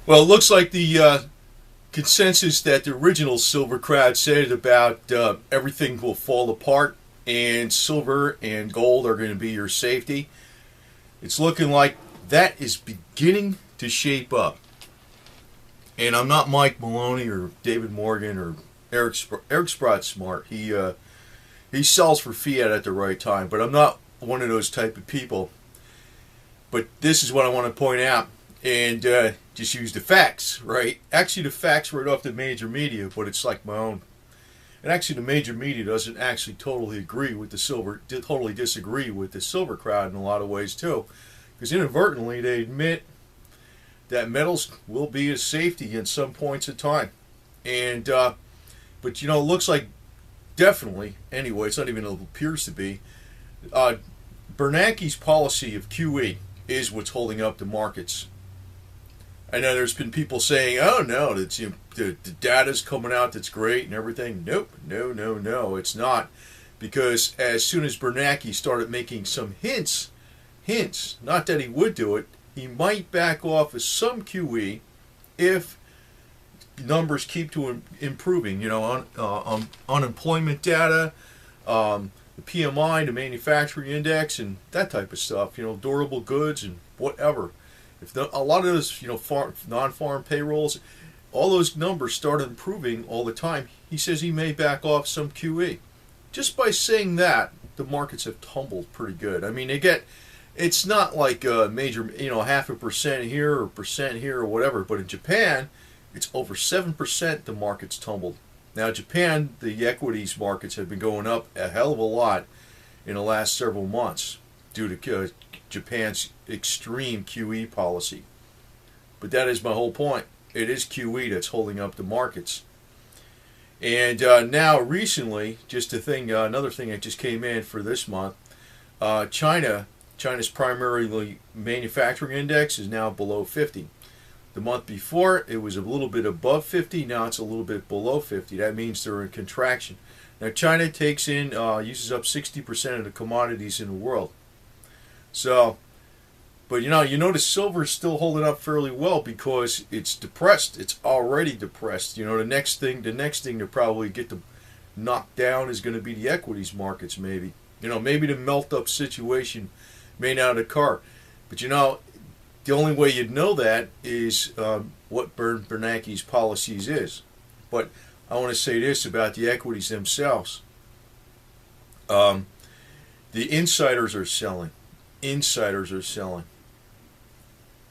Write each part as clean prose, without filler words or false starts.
Well, it looks like the consensus that the original silver crowd said about everything will fall apart and silver and gold are going to be your safety. It's looking like that is beginning to shape up. And I'm not Mike Maloney or David Morgan or Eric Sprott's smart. He sells for fiat at the right time, but I'm not one of those type of people. But this is what I want to point out, and just use the facts, right? Actually, the facts right off the major media, but it's like my own. And actually, the major media doesn't actually totally agree with the silver, totally disagree with the silver crowd in a lot of ways too, because inadvertently they admit that metals will be a safety at some points in time, and but it looks like definitely anyway. It's not even it appears to be. Bernanke's policy of QE is what's holding up the markets. I know there's been people saying, "Oh no, that's the data's coming out that's great and everything." Nope, no, it's not, because as soon as Bernanke started making some hints, not that he would do it, he might back off of some QE if numbers keep to improving. On unemployment data, the PMI, the manufacturing index, and that type of stuff. Durable goods and whatever. If a lot of those, non-farm payrolls, all those numbers started improving all the time, he says he may back off some QE. Just by saying that, the markets have tumbled pretty good. I mean, it's not like a major, 0.5% here or percent here or whatever, but in Japan, it's over 7% the markets tumbled. Now, Japan, the equities markets have been going up a hell of a lot in the last several months due to Japan's extreme QE policy. But that is my whole point. It is QE that's holding up the markets. And now, recently, another thing that just came in for this month, China's primarily manufacturing index is now below 50. The month before, it was a little bit above 50. Now it's a little bit below 50. That means they're in contraction. Now, China uses up 60% of the commodities in the world. So, but you notice silver is still holding up fairly well because it's depressed. It's already depressed. The next thing to probably get to knock down is going to be the equities markets. Maybe maybe the melt up situation may not occur. But the only way you'd know that is what Bernanke's policies is. But I want to say this about the equities themselves. The insiders are selling. Insiders are selling.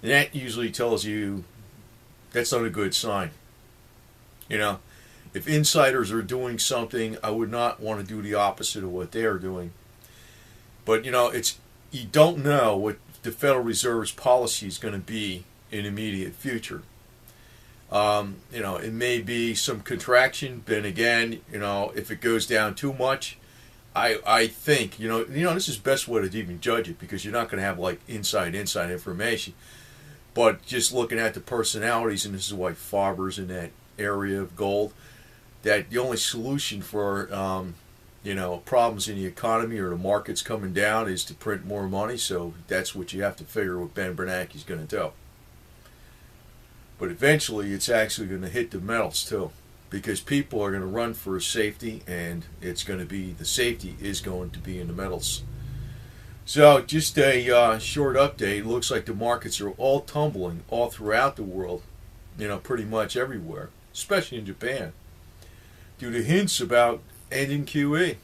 And that usually tells you that's not a good sign. If insiders are doing something, I would not want to do the opposite of what they are doing. But you don't know what the Federal Reserve's policy is going to be in the immediate future. It may be some contraction. Then again, if it goes down too much, I think this is the best way to even judge it, because you're not going to have like inside information. But just looking at the personalities, and this is why Faber's in that area of gold, that the only solution for problems in the economy or the markets coming down is to print more money. So that's what you have to figure what Ben Bernanke's going to do. But eventually, it's actually going to hit the metals too, because people are going to run for safety, and the safety is going to be in the metals. So just a short update. It looks like the markets are all tumbling all throughout the world, pretty much everywhere, especially in Japan, due to hints about ending QE.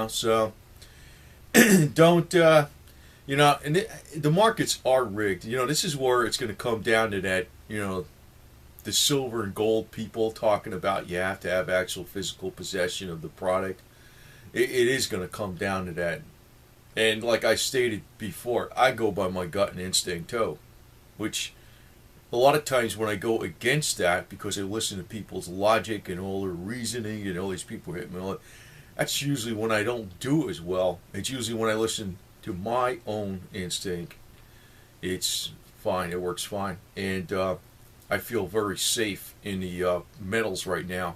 So don't, and the markets are rigged. This is where it's going to come down to that, the silver and gold people talking about you have to have actual physical possession of the product. It is going to come down to that. And like I stated before, I go by my gut and instinct too, which a lot of times when I go against that, because I listen to people's logic and all their reasoning and all these people hit me, that's usually when I don't do as well. It's usually when I listen to my own instinct. It's fine. It works fine. And I feel very safe in the metals right now.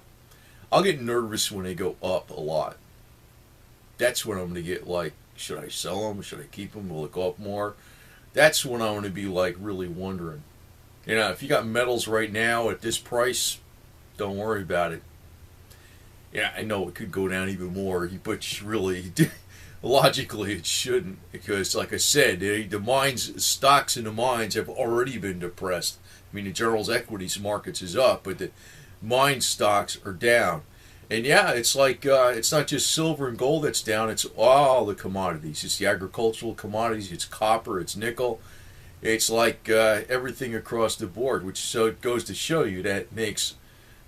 I'll get nervous when they go up a lot. That's when I'm going to get like, should I sell them? Should I keep them? Will it go up more? That's when I'm going to be like really wondering. If you got metals right now at this price, don't worry about it. Yeah, I know it could go down even more, but really, logically, it shouldn't because, like I said, the mines, stocks in the mines have already been depressed. I mean, the general's equities markets is up, but the mine stocks are down. And yeah, it's like it's not just silver and gold that's down; it's all the commodities. It's the agricultural commodities. It's copper. It's nickel. It's like everything across the board. Which so it goes to show you that it makes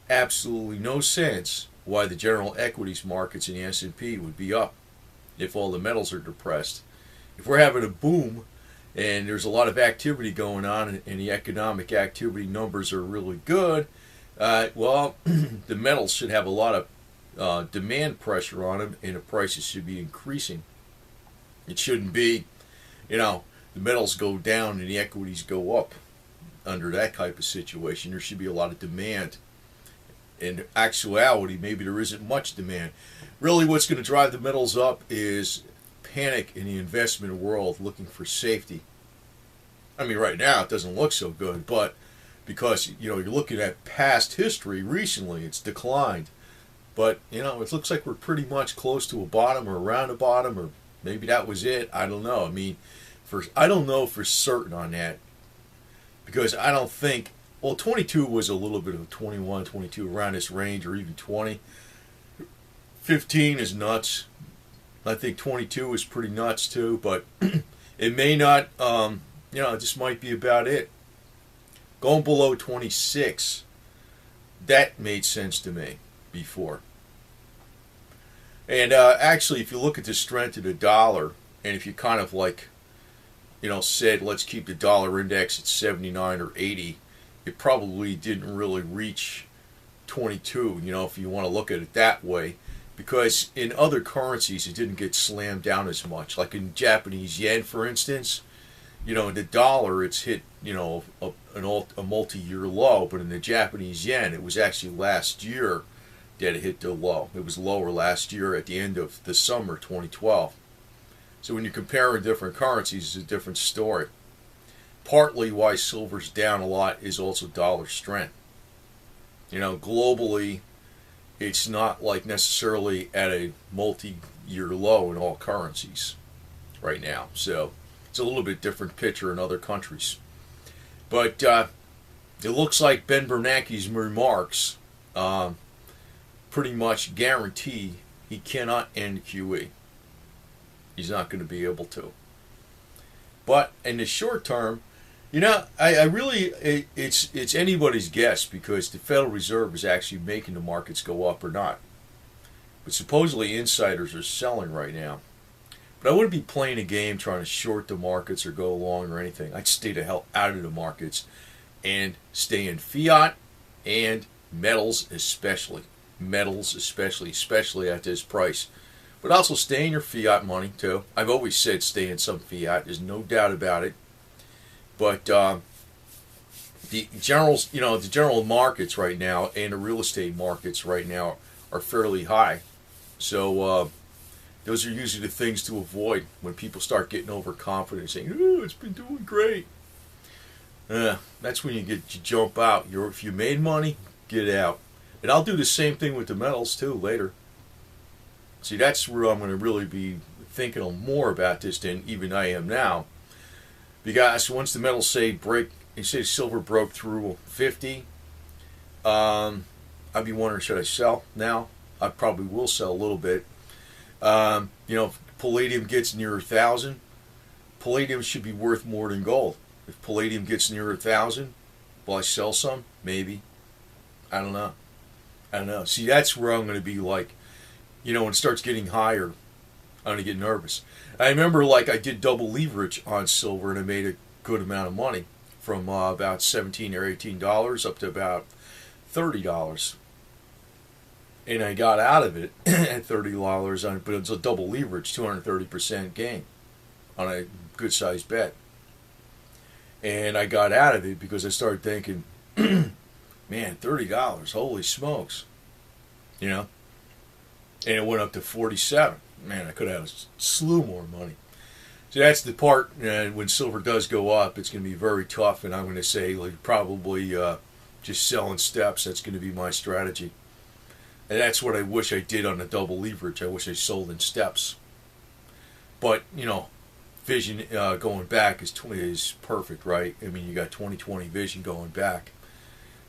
absolutely no sense why the general equities markets in the S&P would be up if all the metals are depressed. If we're having a boom and there's a lot of activity going on and the economic activity numbers are really good, well, the metals should have a lot of demand pressure on them and the prices should be increasing. It shouldn't be, the metals go down and the equities go up under that type of situation. There should be a lot of demand. In actuality, maybe there isn't much demand. Really, what's going to drive the metals up is panic in the investment world looking for safety. I mean, right now it doesn't look so good, but because you're looking at past history recently, it's declined. But it looks like we're pretty much close to a bottom or around a bottom, or maybe that was it. I don't know. I mean, I don't know for certain on that because I don't think. Well, 22 was a little bit of 21, 22 around this range, or even 20. 15 is nuts. I think 22 is pretty nuts too, but it may not. This might be about it. Going below 26, that made sense to me before. And actually, if you look at the strength of the dollar, and if you kind of said, let's keep the dollar index at 79 or 80, it probably didn't really reach 22, if you want to look at it that way, because in other currencies it didn't get slammed down as much. Like in Japanese yen, for instance, in the dollar it's hit, a multi-year low, but in the Japanese yen it was actually last year that it hit the low. It was lower last year at the end of the summer 2012. So when you're comparing different currencies, it's a different story. Partly why silver's down a lot is also dollar strength. Globally, it's not like necessarily at a multi-year low in all currencies right now. So it's a little bit different picture in other countries. But it looks like Ben Bernanke's remarks pretty much guarantee he cannot end QE. He's not going to be able to. But in the short term, I really, it's anybody's guess because the Federal Reserve is actually making the markets go up or not. But supposedly insiders are selling right now. But I wouldn't be playing a game trying to short the markets or go long or anything. I'd stay the hell out of the markets and stay in fiat and metals especially. Especially at this price. But also stay in your fiat money too. I've always said stay in some fiat. There's no doubt about it. But the general markets right now and the real estate markets right now are fairly high. So those are usually the things to avoid when people start getting overconfident, saying, "Oh, it's been doing great." That's when you jump out. If you made money, get out. And I'll do the same thing with the metals too later. See, that's where I'm going to really be thinking more about this than even I am now. Because once the metals say silver broke through 50, I'd be wondering, should I sell now? I probably will sell a little bit. If palladium gets near 1,000, palladium should be worth more than gold. If palladium gets near 1,000, will I sell some? Maybe. I don't know. See, that's where I'm going to be like, when it starts getting higher, I'm going to get nervous. I remember I did double leverage on silver and I made a good amount of money from about $17 or $18 up to about $30. And I got out of it at $30, but it was a double leverage, 230% gain on a good sized bet. And I got out of it because I started thinking, man, $30, holy smokes. And it went up to 47. Man, I could have had a slew more money. So that's the part, and when silver does go up, it's going to be very tough, and I'm going to say like probably just selling steps. That's going to be my strategy, and that's what I wish I did on the double leverage. I wish I sold in steps, but vision going back is perfect, right? I mean, you got 20/20 vision going back.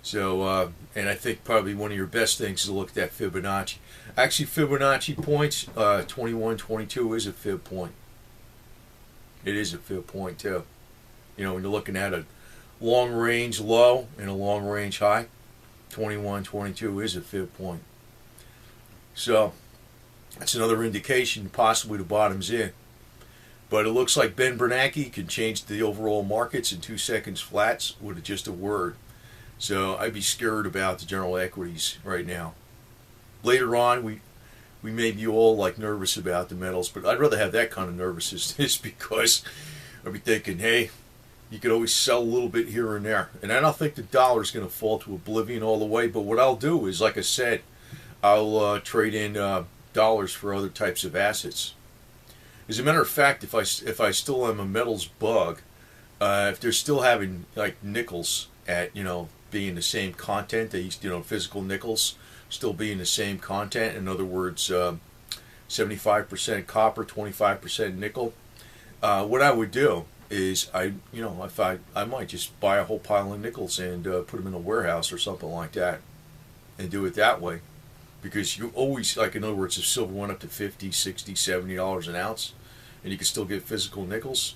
So, and I think probably one of your best things is to look at that Fibonacci. Actually, Fibonacci points, 21, 22 is a fib point. It is a fib point too. When you're looking at a long range low and a long range high, 21, 22 is a fib point. So that's another indication possibly the bottom's in. But it looks like Ben Bernanke can change the overall markets in 2 seconds flats with just a word. So I'd be scared about the general equities right now. Later on, we may be all like nervous about the metals, but I'd rather have that kind of nervousness because I'd be thinking, hey, you could always sell a little bit here and there. And I don't think the dollar's going to fall to oblivion all the way, but what I'll do is, like I said, I'll trade in dollars for other types of assets. As a matter of fact, if I still am a metals bug, if they're still having like nickels at being the same content, they physical nickels still being the same content. In other words, 75% copper, 25% nickel. What I would do is I might just buy a whole pile of nickels and put them in a warehouse or something like that, and do it that way. Because you always, like in other words, if silver went up to $50, $60, $70 an ounce, and you can still get physical nickels,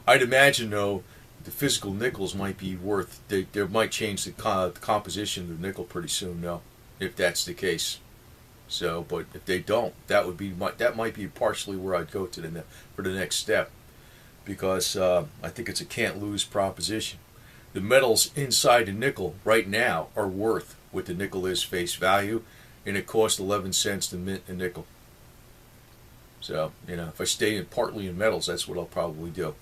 I'd imagine though the physical nickels might be worth. They might change the composition of the nickel pretty soon, though, if that's the case. So, but if they don't, that might be partially where I'd go to for the next step, because I think it's a can't lose proposition. The metals inside the nickel right now are worth what the nickel is face value, and it costs 11 cents to mint a nickel. So if I stay partly in metals, that's what I'll probably do.